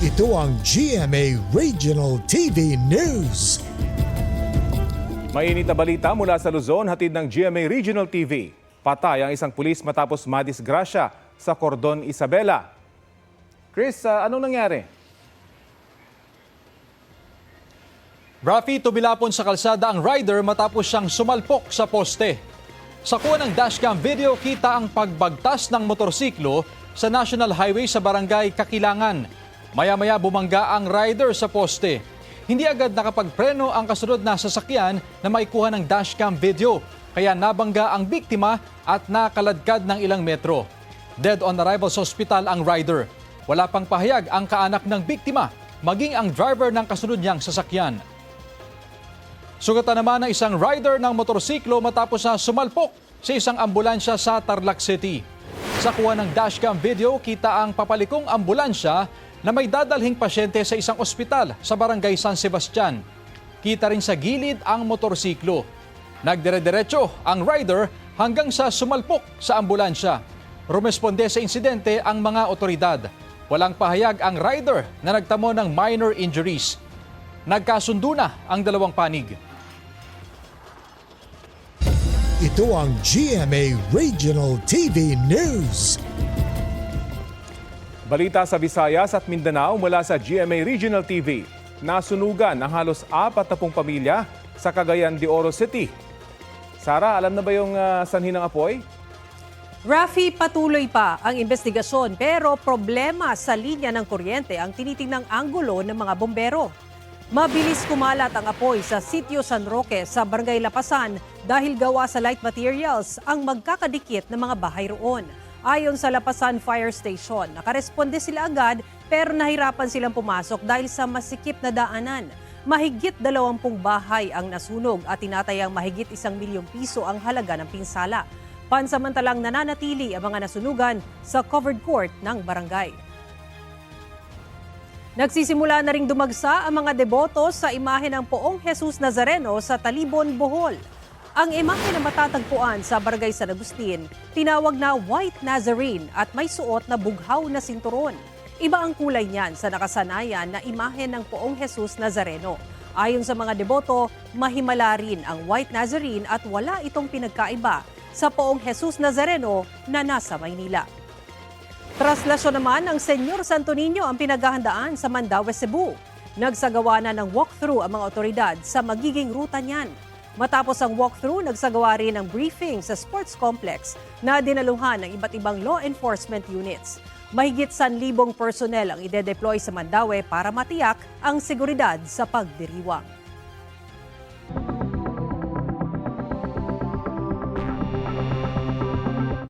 Ito ang GMA Regional TV News. Mainit na balita mula sa Luzon, hatid ng GMA Regional TV. Patay ang isang pulis matapos madisgrasya sa Cordon Isabela. Chris, anong nangyari? Rafi, tubilapon sa kalsada ang rider matapos siyang sumalpok sa poste. Sa kuha ng dashcam video, kita ang pagbagtas ng motorsiklo sa National Highway sa barangay Kakilangan. Maya-maya bumangga ang rider sa poste. Hindi agad nakapagpreno ang kasunod na sasakyan na maikuha ng dashcam video, kaya nabangga ang biktima at nakaladkad ng ilang metro. Dead on arrival sa ospital ang rider. Wala pang pahayag ang kaanak ng biktima, maging ang driver ng kasunod niyang sasakyan. Sugatan naman ng isang rider ng motorsiklo matapos na sumalpok sa isang ambulansya sa Tarlac City. Sa kuha ng dashcam video, kita ang papalikong ambulansya na may dadalhing pasyente sa isang ospital sa barangay San Sebastian. Kita rin sa gilid ang motorsiklo. Nagdire-diretso ang rider hanggang sa sumalpok sa ambulansya. Rumesponde sa insidente ang mga otoridad. Walang pahayag ang rider na nagtamo ng minor injuries. Nagkasundo na ang dalawang panig. Ito ang GMA Regional TV News. Balita sa Visayas at Mindanao mula sa GMA Regional TV. Nasunugan ang halos 40 pamilya sa Cagayan de Oro City. Sara, alam na ba yung sanhi ng apoy? Rafi, patuloy pa ang investigasyon pero problema sa linya ng kuryente ang tinitingnang anggulo ng mga bombero. Mabilis kumalat ang apoy sa Sitio San Roque sa Barangay Lapasan dahil gawa sa light materials ang magkakadikit ng mga bahay roon. Ayon sa Lapasan Fire Station, nakaresponde sila agad pero nahirapan silang pumasok dahil sa masikip na daanan. Mahigit 20 bahay ang nasunog at tinatayang mahigit 1 milyong piso ang halaga ng pinsala. Pansamantalang nananatili ang mga nasunugan sa covered court ng barangay. Nagsisimula na ring dumagsa ang mga deboto sa imahe ng Poong Jesus Nazareno sa Talibon, Bohol. Ang imahe na matatagpuan sa Barangay San Agustin, tinawag na White Nazarene at may suot na bughaw na sinturon. Iba ang kulay niyan sa nakasanayan na imahe ng Poong Jesus Nazareno. Ayon sa mga deboto, mahimala rin ang White Nazarene at wala itong pinagkaiba sa Poong Jesus Nazareno na nasa Maynila. Traslasyon naman ng Senyor Santo Niño ang pinaghahandaan sa Mandaue, Cebu. Nagsagawa na ng walkthrough ang mga otoridad sa magiging ruta niyan. Matapos ang walkthrough, nagsagawa rin ng briefing sa sports complex na dinaluhan ng iba't ibang law enforcement units. Mahigit 1,000 personnel ang ide-deploy sa Mandaue para matiyak ang seguridad sa pagdiriwang.